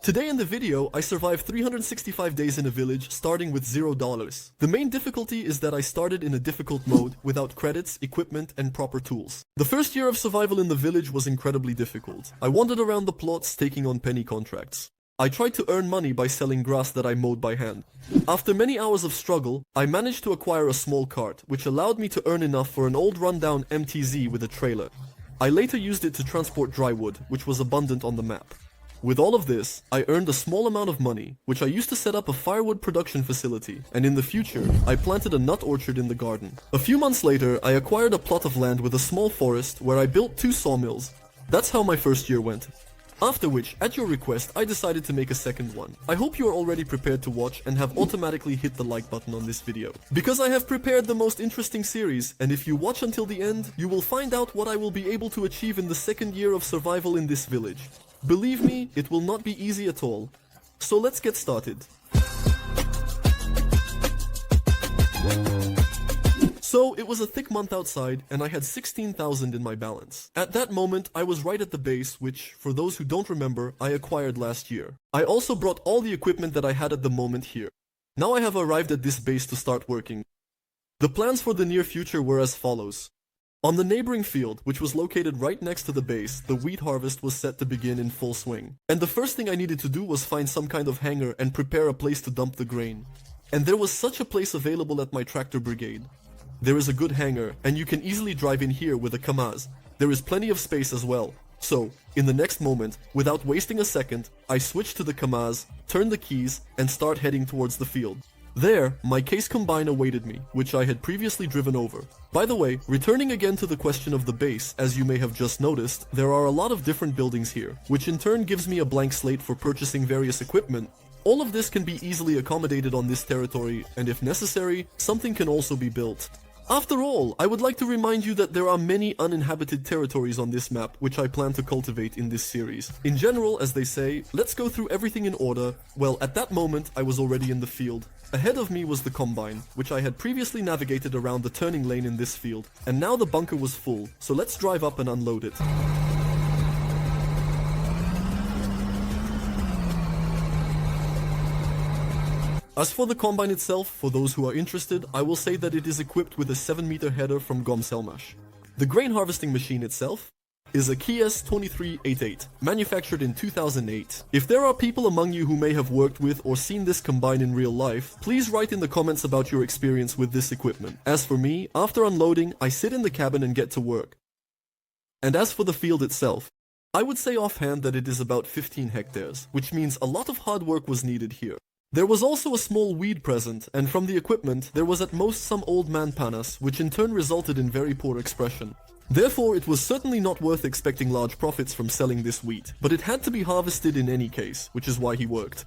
Today in the video, I survived 365 days in a village starting with $0. The main difficulty is that I started in a difficult mode without credits, equipment, and proper tools. The first year of survival in the village was incredibly difficult. I wandered around the plots taking on penny contracts. I tried to earn money by selling grass that I mowed by hand. After many hours of struggle, I managed to acquire a small cart, which allowed me to earn enough for an old rundown MTZ with a trailer. I later used it to transport dry wood, which was abundant on the map. With all of this, I earned a small amount of money, which I used to set up a firewood production facility, and in the future, I planted a nut orchard in the garden. A few months later, I acquired a plot of land with a small forest where I built 2 sawmills. That's how my first year went. After which, at your request, I decided to make a second one. I hope you are already prepared to watch and have automatically hit the like button on this video, because I have prepared the most interesting series, and if you watch until the end, you will find out what I will be able to achieve in the second year of survival in this village. Believe me, it will not be easy at all. So let's get started. So, it was a thick month outside, and I had 16,000 in my balance. At that moment, I was right at the base, which, for those who don't remember, I acquired last year. I also brought all the equipment that I had at the moment here. Now I have arrived at this base to start working. The plans for the near future were as follows. On the neighboring field, which was located right next to the base, the wheat harvest was set to begin in full swing. And the first thing I needed to do was find some kind of hangar and prepare a place to dump the grain. And there was such a place available at my tractor brigade. There is a good hangar, and you can easily drive in here with a Kamaz. There is plenty of space as well. So, in the next moment, without wasting a second, I switch to the Kamaz, turn the keys, and start heading towards the field. There, my case combine awaited me, which I had previously driven over. By the way, returning again to the question of the base, as you may have just noticed, there are a lot of different buildings here, which in turn gives me a blank slate for purchasing various equipment. All of this can be easily accommodated on this territory, and if necessary, something can also be built. After all, I would like to remind you that there are many uninhabited territories on this map which I plan to cultivate in this series. In general, as they say, let's go through everything in order. Well, at that moment, I was already in the field. Ahead of me was the combine, which I had previously navigated around the turning lane in this field, and now the bunker was full, so let's drive up and unload it. As for the combine itself, for those who are interested, I will say that it is equipped with a 7-meter header from Gomselmash. The grain harvesting machine itself is a Kies 2388, manufactured in 2008. If there are people among you who may have worked with or seen this combine in real life, please write in the comments about your experience with this equipment. As for me, after unloading, I sit in the cabin and get to work. And as for the field itself, I would say offhand that it is about 15 hectares, which means a lot of hard work was needed here. There was also a small weed present, and from the equipment, there was at most some old man panas, which in turn resulted in very poor expression. Therefore, it was certainly not worth expecting large profits from selling this wheat, but it had to be harvested in any case, which is why he worked.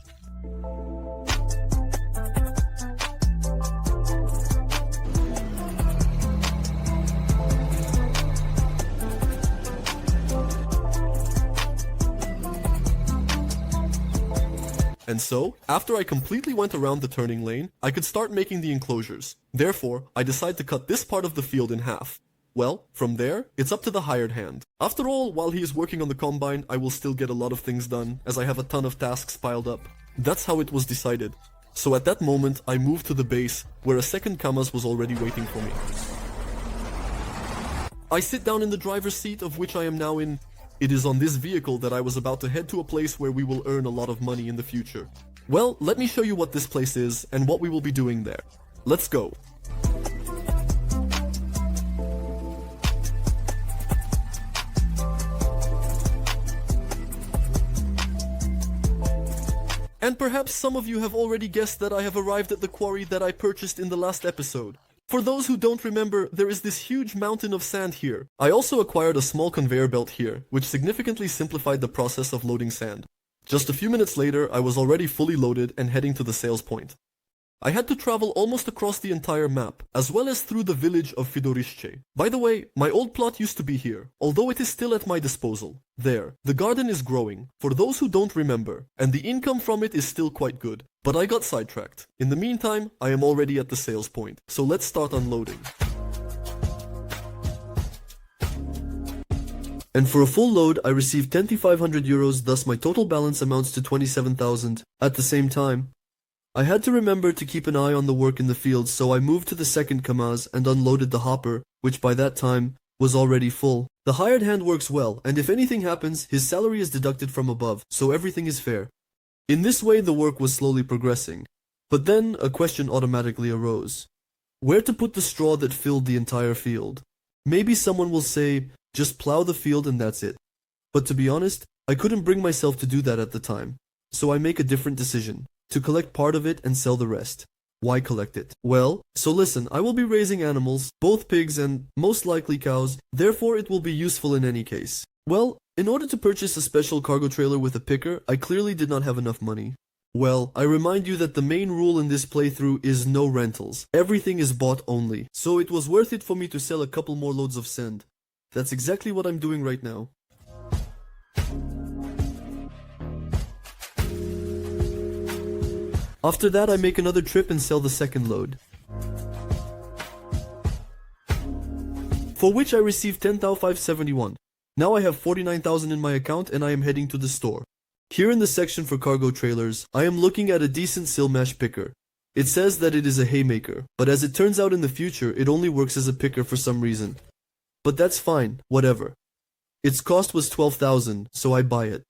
And so, after I completely went around the turning lane, I could start making the enclosures. Therefore, I decide to cut this part of the field in half. Well, from there, it's up to the hired hand. After all, while he is working on the combine, I will still get a lot of things done, as I have a ton of tasks piled up. That's how it was decided. So at that moment, I moved to the base, where a second Kamaz was already waiting for me. I sit down in the driver's seat, of which I am now in. It is on this vehicle that I was about to head to a place where we will earn a lot of money in the future. Well, let me show you what this place is and what we will be doing there. Let's go. And perhaps some of you have already guessed that I have arrived at the quarry that I purchased in the last episode. For those who don't remember, there is this huge mountain of sand here. I also acquired a small conveyor belt here, which significantly simplified the process of loading sand. Just a few minutes later, I was already fully loaded and heading to the sales point. I had to travel almost across the entire map, as well as through the village of Fidorice. By the way, my old plot used to be here, although it is still at my disposal. There, the garden is growing, for those who don't remember, and the income from it is still quite good. But I got sidetracked. In the meantime, I am already at the sales point, so let's start unloading. And for a full load, I received 10,500 euros, thus my total balance amounts to 27,000. At the same time, I had to remember to keep an eye on the work in the field, so I moved to the second Kamaz and unloaded the hopper, which by that time was already full. The hired hand works well, and if anything happens, his salary is deducted from above, so everything is fair. In this way, the work was slowly progressing. But then a question automatically arose. Where to put the straw that filled the entire field? Maybe someone will say, just plow the field and that's it. But to be honest, I couldn't bring myself to do that at the time. So I make a different decision, to collect part of it and sell the rest. Why collect it? Well, so listen, I will be raising animals, both pigs and most likely cows, therefore it will be useful in any case. Well, in order to purchase a special cargo trailer with a picker, I clearly did not have enough money. Well, I remind you that the main rule in this playthrough is no rentals. Everything is bought only. So it was worth it for me to sell a couple more loads of sand. That's exactly what I'm doing right now. After that, I make another trip and sell the second load, for which I received 10,571. Now I have 49,000 in my account and I am heading to the store. Here in the section for cargo trailers, I am looking at a decent Silmash picker. It says that it is a haymaker, but as it turns out in the future, it only works as a picker for some reason. But that's fine, whatever. Its cost was 12,000, so I buy it.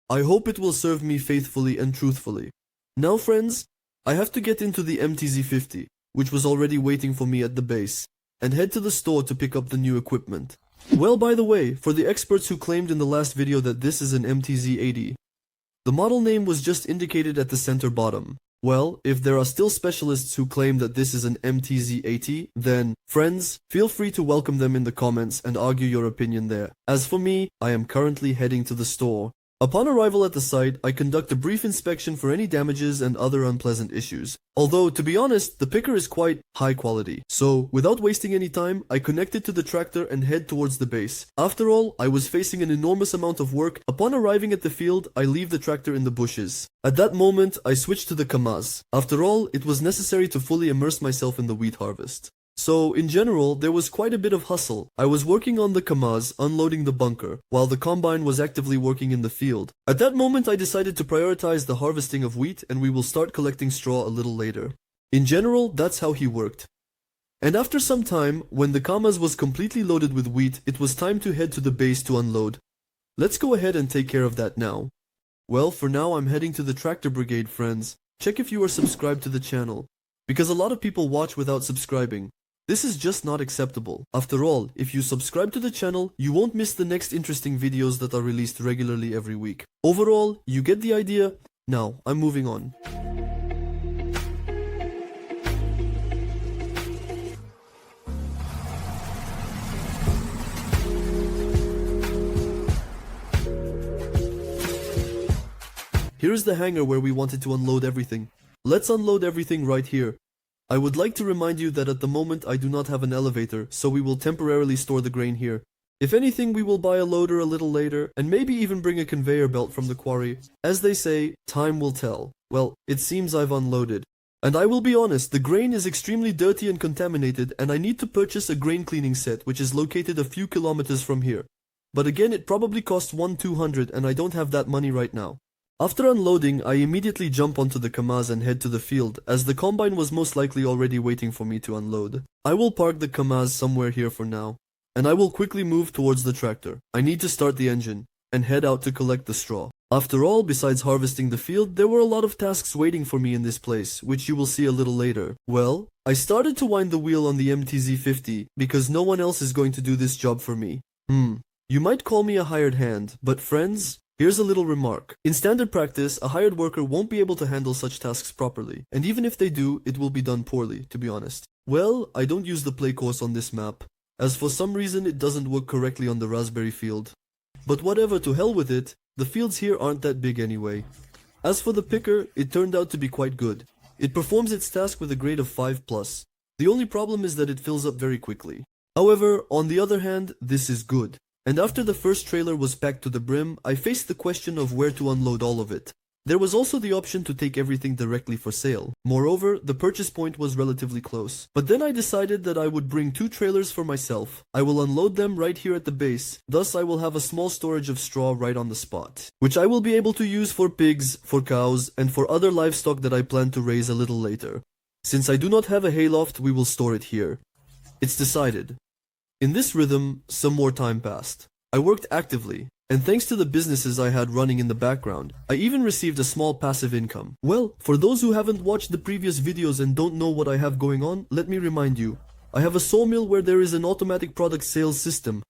I hope it will serve me faithfully and truthfully. Now friends, I have to get into the MTZ-50, which was already waiting for me at the base, and head to the store to pick up the new equipment. Well, by the way, for the experts who claimed in the last video that this is an MTZ-80, the model name was just indicated at the center bottom. Well, if there are still specialists who claim that this is an MTZ-80, then, friends, feel free to welcome them in the comments and argue your opinion there. As for me, I am currently heading to the store. Upon arrival at the site, I conduct a brief inspection for any damages and other unpleasant issues. Although, to be honest, the picker is quite high quality. So, without wasting any time, I connect it to the tractor and head towards the base. After all, I was facing an enormous amount of work. Upon arriving at the field, I leave the tractor in the bushes. At that moment, I switch to the Kamaz. After all, it was necessary to fully immerse myself in the wheat harvest. So, in general, there was quite a bit of hustle. I was working on the Kamaz, unloading the bunker, while the combine was actively working in the field. At that moment, I decided to prioritize the harvesting of wheat, and we will start collecting straw a little later. In general, that's how he worked. And after some time, when the Kamaz was completely loaded with wheat, it was time to head to the base to unload. Let's go ahead and take care of that now. Well, for now, I'm heading to the tractor brigade, friends. Check if you are subscribed to the channel, because a lot of people watch without subscribing. This is just not acceptable. After all, if you subscribe to the channel, you won't miss the next interesting videos that are released regularly every week. Overall, you get the idea? Now, I'm moving on. Here is the hangar where we wanted to unload everything. Let's unload everything right here. I would like to remind you that at the moment I do not have an elevator, so we will temporarily store the grain here. If anything, we will buy a loader a little later, and maybe even bring a conveyor belt from the quarry. As they say, time will tell. Well, it seems I've unloaded. And I will be honest, the grain is extremely dirty and contaminated, and I need to purchase a grain cleaning set, which is located a few kilometers from here. But again, it probably costs 1,200, and I don't have that money right now. After unloading, I immediately jump onto the Kamaz and head to the field, as the combine was most likely already waiting for me to unload. I will park the Kamaz somewhere here for now, and I will quickly move towards the tractor. I need to start the engine, and head out to collect the straw. After all, besides harvesting the field, there were a lot of tasks waiting for me in this place, which you will see a little later. Well, I started to wind the wheel on the MTZ-50, because no one else is going to do this job for me. You might call me a hired hand, but friends, here's a little remark. In standard practice, a hired worker won't be able to handle such tasks properly, and even if they do, it will be done poorly, to be honest. Well, I don't use the play course on this map, as for some reason it doesn't work correctly on the raspberry field. But whatever, to hell with it, the fields here aren't that big anyway. As for the picker, it turned out to be quite good. It performs its task with a grade of 5+. The only problem is that it fills up very quickly. However, on the other hand, this is good. And after the first trailer was packed to the brim, I faced the question of where to unload all of it. There was also the option to take everything directly for sale. Moreover, the purchase point was relatively close. But then I decided that I would bring 2 trailers for myself. I will unload them right here at the base. Thus I will have a small storage of straw right on the spot, which I will be able to use for pigs, for cows, and for other livestock that I plan to raise a little later. Since I do not have a hayloft, we will store it here. It's decided. In this rhythm, some more time passed. I worked actively, and thanks to the businesses I had running in the background, I even received a small passive income. Well, for those who haven't watched the previous videos and don't know what I have going on, let me remind you. I have a sawmill where there is an automatic product sales system,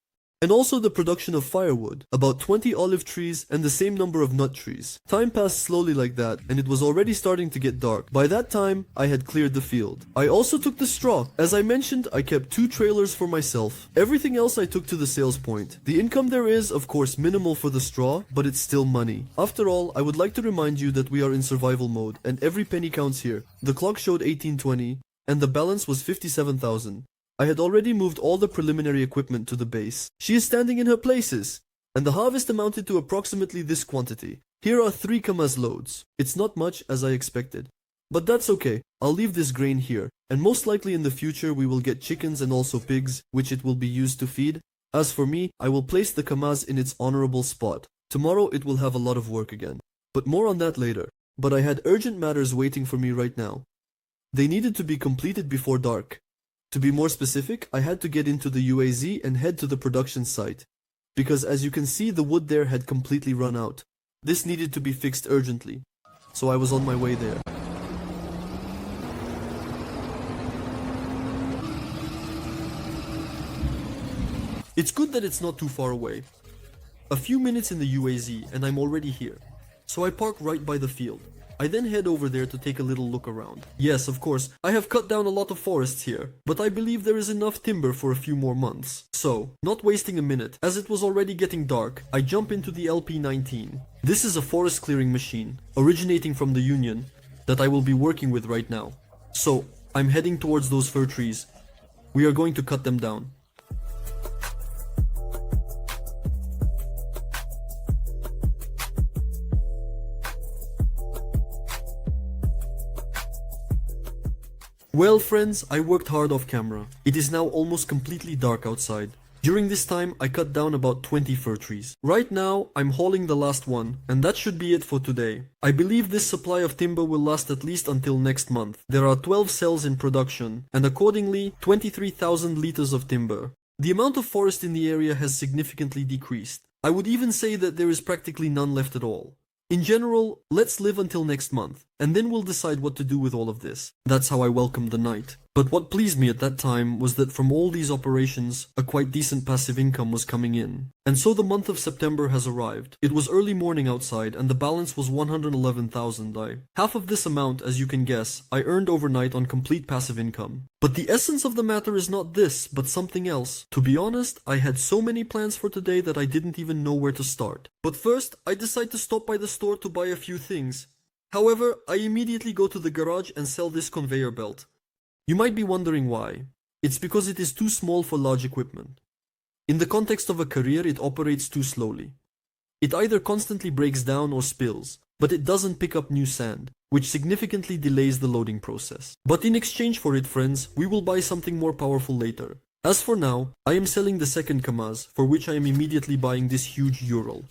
and also the production of firewood, about 20 olive trees and the same number of nut trees. Time passed slowly like that, and it was already starting to get dark. By that time, I had cleared the field. I also took the straw. As I mentioned, I kept 2 trailers for myself. Everything else I took to the sales point. The income there is, of course, minimal for the straw, but it's still money. After all, I would like to remind you that we are in survival mode, and every penny counts here. The clock showed 1820, and the balance was 57,000. I had already moved all the preliminary equipment to the base. She is standing in her places, and the harvest amounted to approximately this quantity. Here are 3 Kamaz loads. It's not much as I expected. But that's okay, I'll leave this grain here, and most likely in the future we will get chickens and also pigs, which it will be used to feed. As for me, I will place the Kamaz in its honorable spot. Tomorrow it will have a lot of work again. But more on that later. But I had urgent matters waiting for me right now. They needed to be completed before dark. To be more specific, I had to get into the UAZ and head to the production site, because as you can see the wood there had completely run out. This needed to be fixed urgently, so I was on my way there. It's good that it's not too far away. A few minutes in the UAZ and I'm already here, so I park right by the field. I then head over there to take a little look around. Yes, of course, I have cut down a lot of forests here, but I believe there is enough timber for a few more months. So, not wasting a minute, as it was already getting dark, I jump into the LP-19. This is a forest clearing machine, originating from the Union, that I will be working with right now. So, I'm heading towards those fir trees. We are going to cut them down. Well friends, I worked hard off camera. It is now almost completely dark outside. During this time, I cut down about 20 fir trees. Right now, I'm hauling the last one, and that should be it for today. I believe this supply of timber will last at least until next month. There are 12 cells in production, and accordingly, 23,000 liters of timber. The amount of forest in the area has significantly decreased. I would even say that there is practically none left at all. In general, let's live until next month, and then we'll decide what to do with all of this. That's how I welcomed the night. But what pleased me at that time was that from all these operations, a quite decent passive income was coming in. And so the month of September has arrived. It was early morning outside, and the balance was 111,000. Half of this amount, as you can guess, I earned overnight on complete passive income. But the essence of the matter is not this, but something else. To be honest, I had so many plans for today that I didn't even know where to start. But first, I decide to stop by the store to buy a few things. However, I immediately go to the garage and sell this conveyor belt. You might be wondering why. It's because it is too small for large equipment. In the context of a career, it operates too slowly. It either constantly breaks down or spills, but it doesn't pick up new sand, which significantly delays the loading process. But in exchange for it, friends, we will buy something more powerful later. As for now, I am selling the second Kamaz, for which I am immediately buying this huge Ural.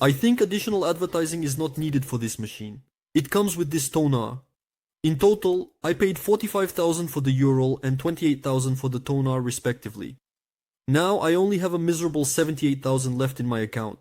I think additional advertising is not needed for this machine. It comes with this toner. In total, I paid 45,000 for the Ural and 28,000 for the toner respectively. Now I only have a miserable 78,000 left in my account.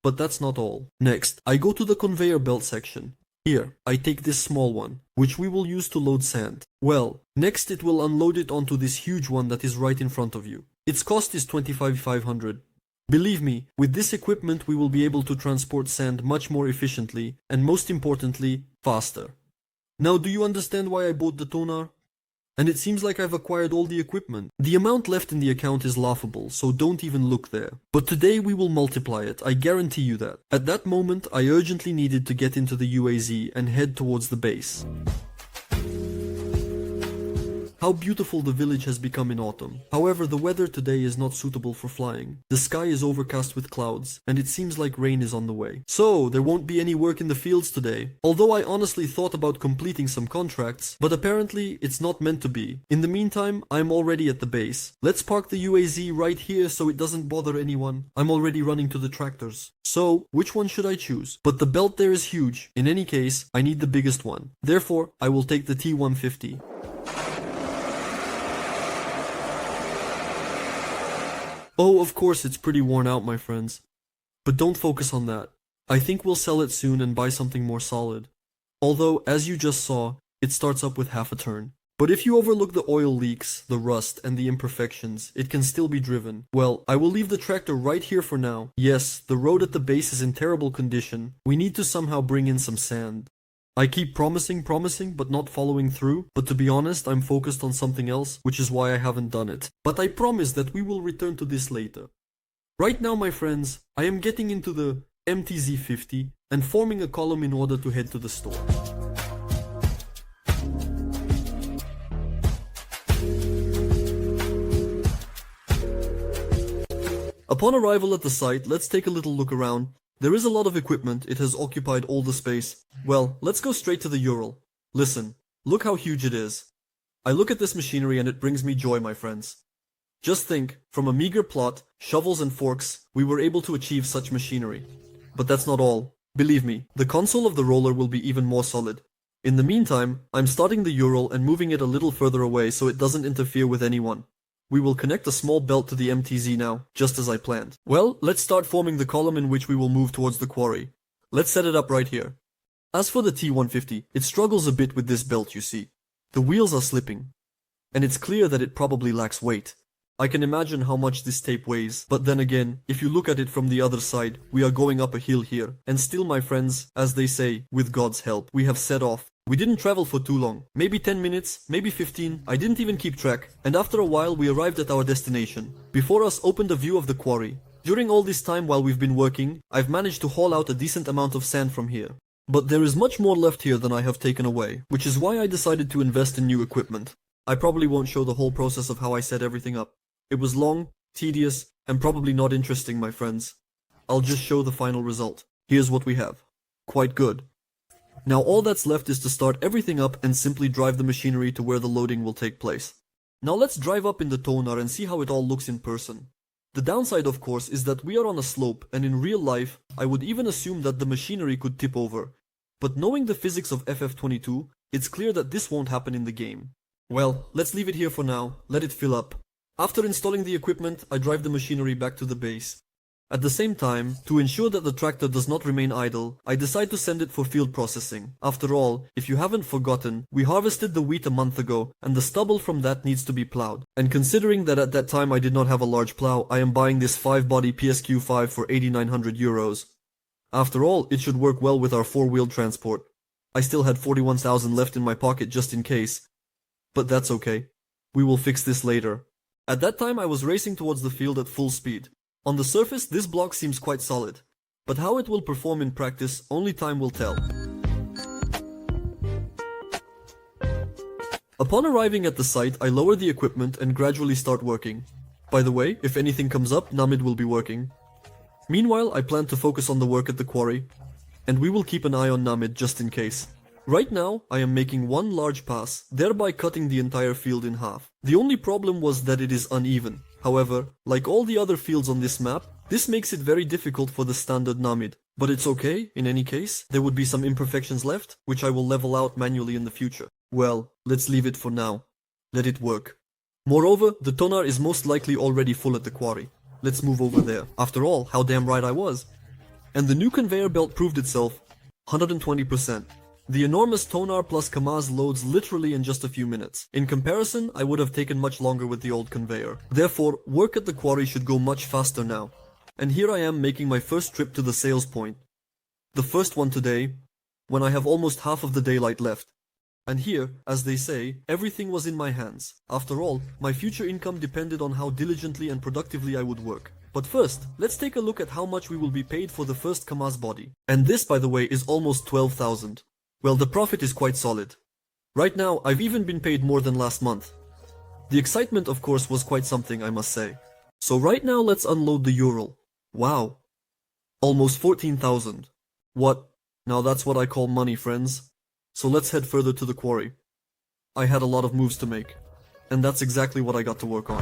But that's not all. Next, I go to the conveyor belt section. Here, I take this small one, which we will use to load sand. Well, next it will unload it onto this huge one that is right in front of you. Its cost is 25,500. Believe me, with this equipment we will be able to transport sand much more efficiently and most importantly, faster. Now do you understand why I bought the toner? And it seems like I've acquired all the equipment. The amount left in the account is laughable, so don't even look there. But today we will multiply it, I guarantee you that. At that moment, I urgently needed to get into the UAZ and head towards the base. how beautiful the village has become in autumn. However, the weather today is not suitable for flying. The sky is overcast with clouds, and it seems like rain is on the way. So, there won't be any work in the fields today. Although I honestly thought about completing some contracts, but apparently it's not meant to be. In the meantime, I'm already at the base. Let's park the UAZ right here so it doesn't bother anyone. I'm already running to the tractors. So, which one should I choose? But the belt there is huge. In any case, I need the biggest one. Therefore, I will take the T150. Oh, of course it's pretty worn out, my friends. But don't focus on that. I think we'll sell it soon and buy something more solid. Although, as you just saw, it starts up with half a turn. But if you overlook the oil leaks, the rust, and the imperfections, it can still be driven. Well, I will leave the tractor right here for now. Yes, the road at the base is in terrible condition. We need to somehow bring in some sand. I keep promising, but not following through. But to be honest, I'm focused on something else, which is why I haven't done it. But I promise that we will return to this later. Right now, my friends, I am getting into the MTZ50 and forming a column in order to head to the store. Upon arrival at the site, let's take a little look around. There is a lot of equipment, it has occupied all the space. Well, let's go straight to the Ural. Listen, look how huge it is. I look at this machinery and it brings me joy, my friends. Just think, from a meager plot, shovels and forks, we were able to achieve such machinery. But that's not all. Believe me, the console of the roller will be even more solid. In the meantime, I'm starting the Ural and moving it a little further away so it doesn't interfere with anyone. We will connect a small belt to the MTZ now, just as I planned. Well, let's start forming the column in which we will move towards the quarry. Let's set it up right here. As for the T150, it struggles a bit with this belt, you see. The wheels are slipping. And it's clear that it probably lacks weight. I can imagine how much this tape weighs, but then again, if you look at it from the other side, we are going up a hill here. And still, my friends, as they say, with God's help, we have set off. We didn't travel for too long, maybe 10 minutes, maybe 15, I didn't even keep track, and after a while we arrived at our destination. Before us opened a view of the quarry. During all this time while we've been working, I've managed to haul out a decent amount of sand from here. But there is much more left here than I have taken away, which is why I decided to invest in new equipment. I probably won't show the whole process of how I set everything up. It was long, tedious, and probably not interesting, my friends. I'll just show the final result. Here's what we have. Quite good. Now all that's left is to start everything up and simply drive the machinery to where the loading will take place. Now let's drive up in the toner and see how it all looks in person. The downside, of course, is that we are on a slope, and in real life, I would even assume that the machinery could tip over. But knowing the physics of FF22, it's clear that this won't happen in the game. Well, let's leave it here for now, let it fill up. After installing the equipment, I drive the machinery back to the base. At the same time, to ensure that the tractor does not remain idle, I decide to send it for field processing. After all, if you haven't forgotten, we harvested the wheat a month ago, and the stubble from that needs to be plowed. And considering that at that time I did not have a large plow, I am buying this 5-body PSQ5 for 8,900 euros. After all, it should work well with our 4-wheeled transport. I still had 41,000 left in my pocket just in case. But that's okay. We will fix this later. At that time I was racing towards the field at full speed. On the surface, this block seems quite solid, but how it will perform in practice, only time will tell. Upon arriving at the site, I lower the equipment and gradually start working. By the way, if anything comes up, Namid will be working. Meanwhile, I plan to focus on the work at the quarry, and we will keep an eye on Namid just in case. Right now, I am making one large pass, thereby cutting the entire field in half. The only problem was that it is uneven. However, like all the other fields on this map, this makes it very difficult for the standard Namid. But it's okay, in any case, there would be some imperfections left, which I will level out manually in the future. Well, let's leave it for now. Let it work. Moreover, the tonar is most likely already full at the quarry. Let's move over there. After all, how damn right I was. And the new conveyor belt proved itself. 120%. The enormous tonar plus Kamaz loads literally in just a few minutes. In comparison, I would have taken much longer with the old conveyor. Therefore, work at the quarry should go much faster now. And here I am making my first trip to the sales point. The first one today, when I have almost half of the daylight left. And here, as they say, everything was in my hands. After all, my future income depended on how diligently and productively I would work. But first, let's take a look at how much we will be paid for the first Kamaz body. And this, by the way, is almost 12,000. Well, the profit is quite solid. Right now, I've even been paid more than last month. The excitement, of course, was quite something, I must say. So right now, let's unload the Ural. Wow. Almost 14,000. What? Now that's what I call money, friends. So let's head further to the quarry. I had a lot of moves to make, and that's exactly what I got to work on.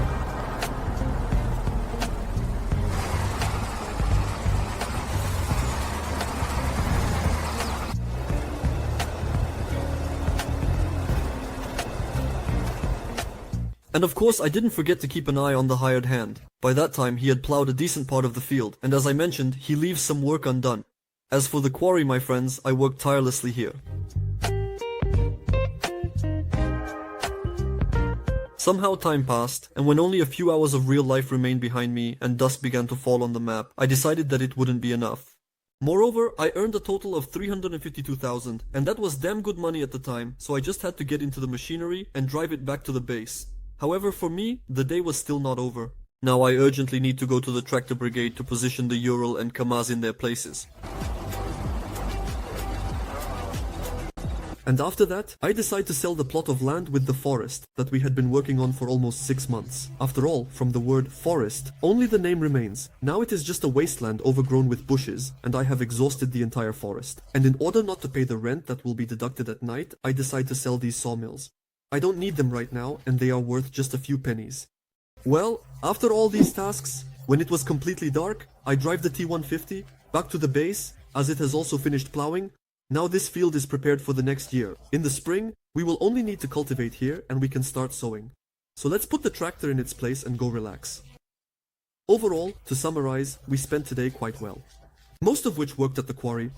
And of course, I didn't forget to keep an eye on the hired hand. By that time, he had plowed a decent part of the field, and as I mentioned, he leaves some work undone. As for the quarry, my friends, I worked tirelessly here. Somehow time passed, and when only a few hours of real life remained behind me and dusk began to fall on the map, I decided that it wouldn't be enough. Moreover, I earned a total of 352,000, and that was damn good money at the time, so I just had to get into the machinery and drive it back to the base. However, for me, the day was still not over. Now I urgently need to go to the tractor brigade to position the Ural and Kamaz in their places. And after that, I decide to sell the plot of land with the forest that we had been working on for almost 6 months. After all, from the word forest, only the name remains. Now it is just a wasteland overgrown with bushes, and I have exhausted the entire forest. And in order not to pay the rent that will be deducted at night, I decide to sell these sawmills. I don't need them right now, and they are worth just a few pennies. Well, after all these tasks, when it was completely dark, I drive the T150 back to the base, as it has also finished plowing. Now this field is prepared for the next year. In the spring, we will only need to cultivate here and we can start sowing. So let's put the tractor in its place and go relax. Overall, to summarize, we spent today quite well. Most of which worked at the quarry.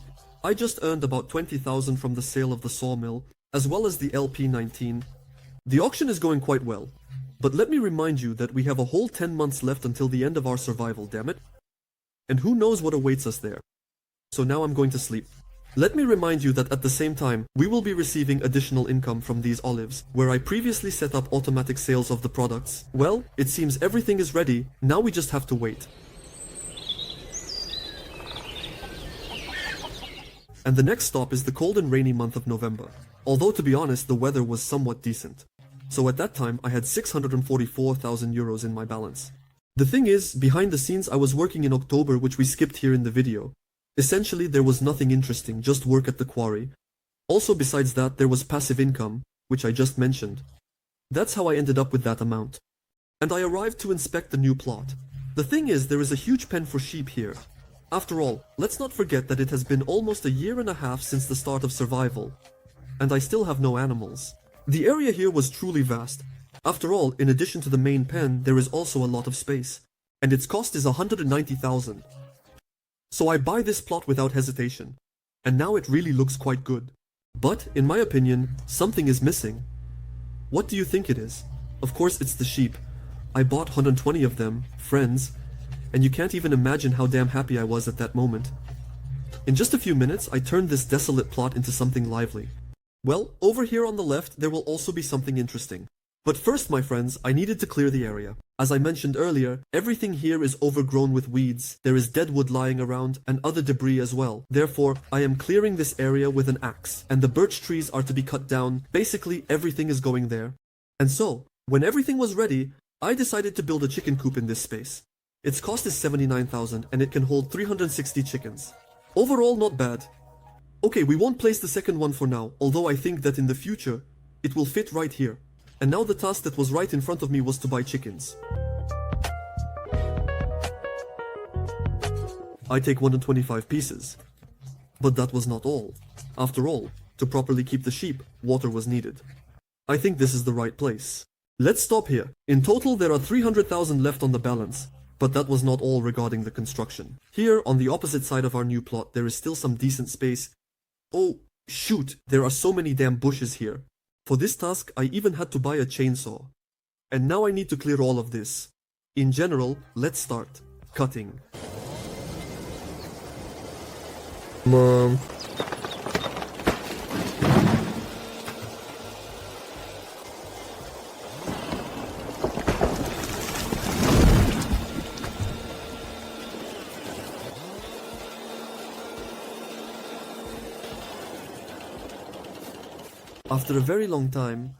I just earned about 20,000 from the sale of the sawmill, as well as the LP19. The auction is going quite well. But let me remind you that we have a whole 10 months left until the end of our survival, damn it. And who knows what awaits us there. So now I'm going to sleep. Let me remind you that at the same time, we will be receiving additional income from these olives, where I previously set up automatic sales of the products. Well, it seems everything is ready, now we just have to wait. And the next stop is the cold and rainy month of November. Although to be honest, the weather was somewhat decent. So at that time, I had 644,000 euros in my balance. The thing is, behind the scenes I was working in October, which we skipped here in the video. Essentially, there was nothing interesting, just work at the quarry. Also besides that, there was passive income, which I just mentioned. That's how I ended up with that amount. And I arrived to inspect the new plot. The thing is, there is a huge pen for sheep here. After all, let's not forget that it has been almost a year and a half since the start of survival. And I still have no animals. The area here was truly vast. After all, in addition to the main pen, there is also a lot of space. And its cost is 190,000. So I buy this plot without hesitation. And now it really looks quite good. But, in my opinion, something is missing. What do you think it is? Of course it's the sheep. I bought 120 of them, friends, and you can't even imagine how damn happy I was at that moment. In just a few minutes, I turned this desolate plot into something lively. Well, over here on the left, there will also be something interesting. But first, my friends, I needed to clear the area. As I mentioned earlier, everything here is overgrown with weeds, there is dead wood lying around, and other debris as well. Therefore, I am clearing this area with an axe, and the birch trees are to be cut down. Basically, everything is going there. And so, when everything was ready, I decided to build a chicken coop in this space. Its cost is 79,000, and it can hold 360 chickens. Overall, not bad. Okay, we won't place the second one for now, although I think that in the future, it will fit right here. And now the task that was right in front of me was to buy chickens. I take 125 pieces. But that was not all. After all, to properly keep the sheep, water was needed. I think this is the right place. Let's stop here. In total, there are 300,000 left on the balance. But that was not all regarding the construction. Here, on the opposite side of our new plot, there is still some decent space. Oh, shoot, there are so many damn bushes here. For this task, I even had to buy a chainsaw. And now I need to clear all of this. In general, let's start cutting. Mom. After a very long time,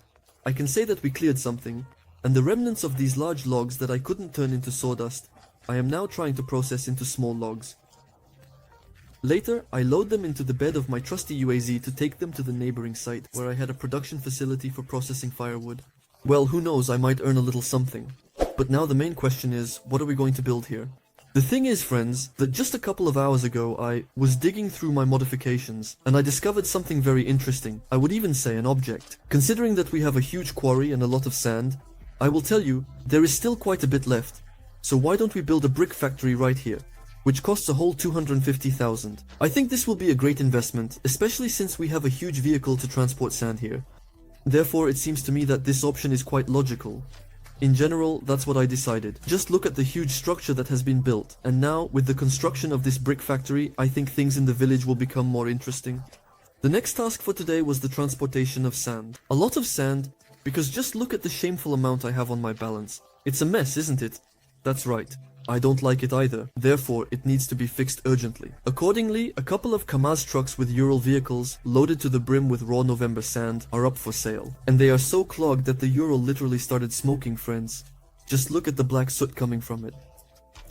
I can say that we cleared something, and the remnants of these large logs that I couldn't turn into sawdust, I am now trying to process into small logs. Later, I load them into the bed of my trusty UAZ to take them to the neighboring site, where I had a production facility for processing firewood. Well, who knows, I might earn a little something. But now the main question is, what are we going to build here? The thing is, friends, that just a couple of hours ago I was digging through my modifications, and I discovered something very interesting. I would even say an object. Considering that we have a huge quarry and a lot of sand, I will tell you, there is still quite a bit left. So why don't we build a brick factory right here, which costs a whole 250,000. I think this will be a great investment, especially since we have a huge vehicle to transport sand here. Therefore, it seems to me that this option is quite logical. In general, that's what I decided. Just look at the huge structure that has been built, and now, with the construction of this brick factory, I think things in the village will become more interesting. The next task for today was the transportation of sand. A lot of sand, because just look at the shameful amount I have on my balance. It's a mess, isn't it? That's right. I don't like it either, therefore it needs to be fixed urgently. Accordingly, a couple of Kamaz trucks with Ural vehicles, loaded to the brim with raw November sand, are up for sale. And they are so clogged that the Ural literally started smoking, friends. Just look at the black soot coming from it.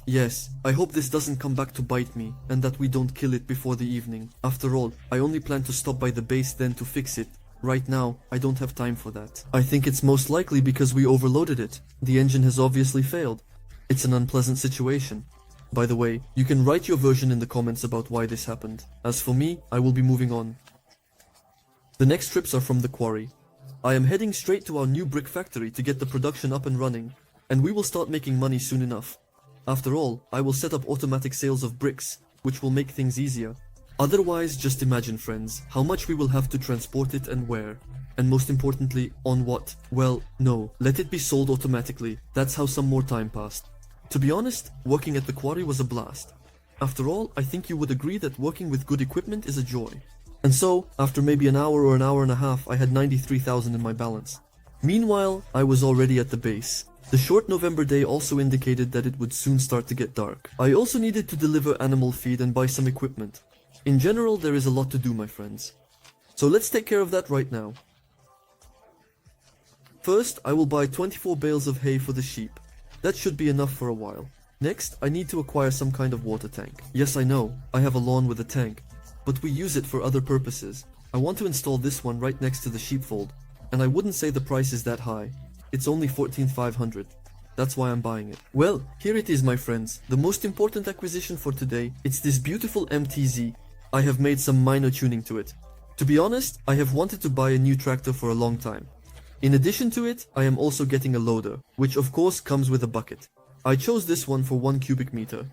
Yes, I hope this doesn't come back to bite me, and that we don't kill it before the evening. After all, I only plan to stop by the base then to fix it. Right now, I don't have time for that. I think it's most likely because we overloaded it. The engine has obviously failed. It's an unpleasant situation. By the way, you can write your version in the comments about why this happened. As for me, I will be moving on. The next trips are from the quarry. I am heading straight to our new brick factory to get the production up and running, and we will start making money soon enough. After all, I will set up automatic sales of bricks, which will make things easier. Otherwise, just imagine, friends, how much we will have to transport it and where. And most importantly, on what? Well, no, let it be sold automatically. That's how some more time passed. To be honest, working at the quarry was a blast. After all, I think you would agree that working with good equipment is a joy. And so, after maybe an hour or an hour and a half, I had 93,000 in my balance. Meanwhile, I was already at the base. The short November day also indicated that it would soon start to get dark. I also needed to deliver animal feed and buy some equipment. In general, there is a lot to do, my friends. So let's take care of that right now. First, I will buy 24 bales of hay for the sheep. That should be enough for a while. Next, I need to acquire some kind of water tank. Yes, I know, I have a lawn with a tank, but we use it for other purposes. I want to install this one right next to the sheepfold, and I wouldn't say the price is that high. It's only 14,500. That's why I'm buying it. Well, here it is, my friends. The most important acquisition for today. It's this beautiful MTZ. I have made some minor tuning to it. To be honest, I have wanted to buy a new tractor for a long time. In addition to it, I am also getting a loader, which of course comes with a bucket. I chose this one for 1 cubic meter.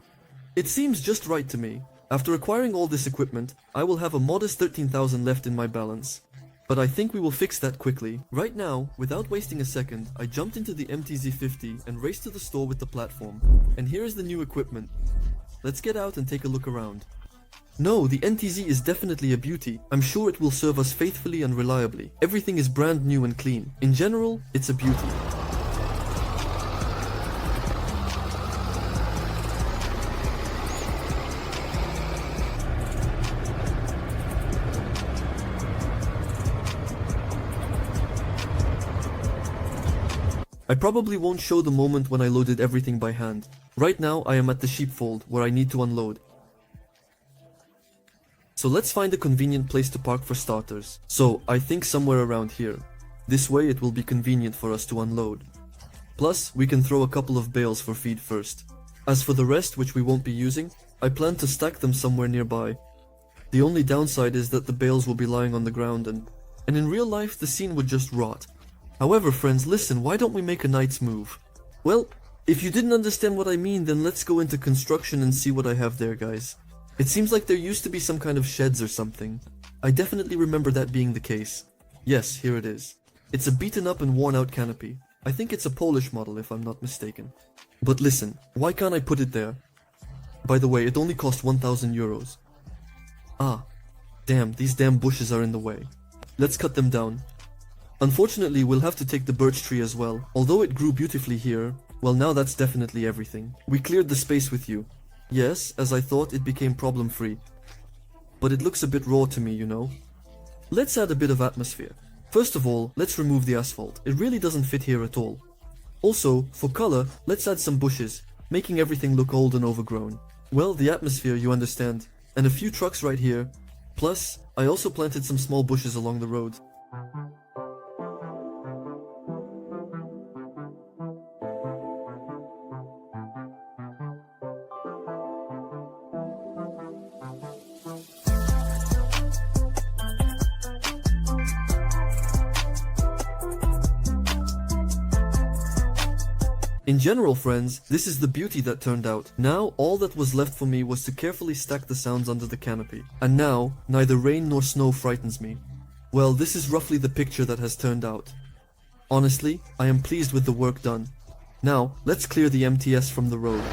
It seems just right to me. After acquiring all this equipment, I will have a modest 13,000 left in my balance. But I think we will fix that quickly. Right now, without wasting a second, I jumped into the MTZ50 and raced to the store with the platform. And here is the new equipment. Let's get out and take a look around. No, the NTZ is definitely a beauty. I'm sure it will serve us faithfully and reliably. Everything is brand new and clean. In general, it's a beauty. I probably won't show the moment when I loaded everything by hand. Right now, I am at the sheepfold, where I need to unload. So let's find a convenient place to park for starters. So, I think somewhere around here. This way it will be convenient for us to unload. Plus, we can throw a couple of bales for feed first. As for the rest, which we won't be using, I plan to stack them somewhere nearby. The only downside is that the bales will be lying on the ground and in real life the scene would just rot. However, friends, listen, why don't we make a night's move? Well, if you didn't understand what I mean, then let's go into construction and see what I have there, guys. It seems like there used to be some kind of sheds or something. I definitely remember that being the case. Yes, here it is. It's a beaten up and worn out canopy. I think it's a Polish model if I'm not mistaken. But listen, why can't I put it there? By the way, it only cost 1,000 euros. Ah, damn, these damn bushes are in the way. Let's cut them down. Unfortunately, we'll have to take the birch tree as well. Although it grew beautifully here, well, now that's definitely everything. We cleared the space with you. Yes, as I thought, it became problem-free. But it looks a bit raw to me, you know? Let's add a bit of atmosphere. First of all, let's remove the asphalt. It really doesn't fit here at all. Also, for color, let's add some bushes, making everything look old and overgrown. Well, the atmosphere, you understand, and a few trucks right here. Plus, I also planted some small bushes along the road. In general, friends, this is the beauty that turned out. Now, all that was left for me was to carefully stack the sounds under the canopy. And now, neither rain nor snow frightens me. Well, this is roughly the picture that has turned out. Honestly, I am pleased with the work done. Now, let's clear the MTS from the road.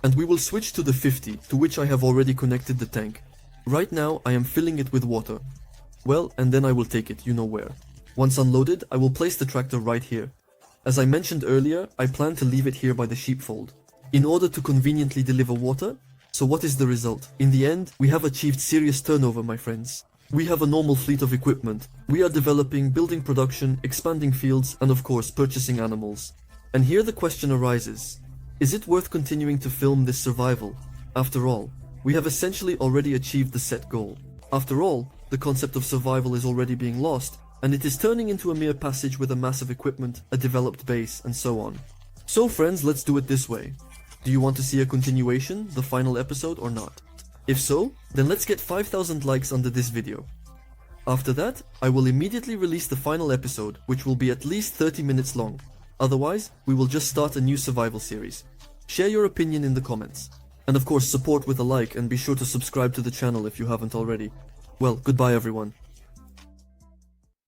And we will switch to the 50, to which I have already connected the tank. Right now, I am filling it with water. Well, and then I will take it, you know where. Once unloaded, I will place the tractor right here. As I mentioned earlier, I plan to leave it here by the sheepfold, in order to conveniently deliver water. So what is the result? In the end, we have achieved serious turnover, my friends. We have a normal fleet of equipment. We are developing, building production, expanding fields, and of course, purchasing animals. And here the question arises. Is it worth continuing to film this survival? After all, we have essentially already achieved the set goal. After all, the concept of survival is already being lost, and it is turning into a mere passage with a massive equipment, a developed base, and so on. So friends, let's do it this way. Do you want to see a continuation, the final episode, or not? If so, then let's get 5,000 likes under this video. After that, I will immediately release the final episode, which will be at least 30 minutes long. Otherwise, we will just start a new survival series. Share your opinion in the comments. And of course, support with a like and be sure to subscribe to the channel if you haven't already. Well, goodbye everyone.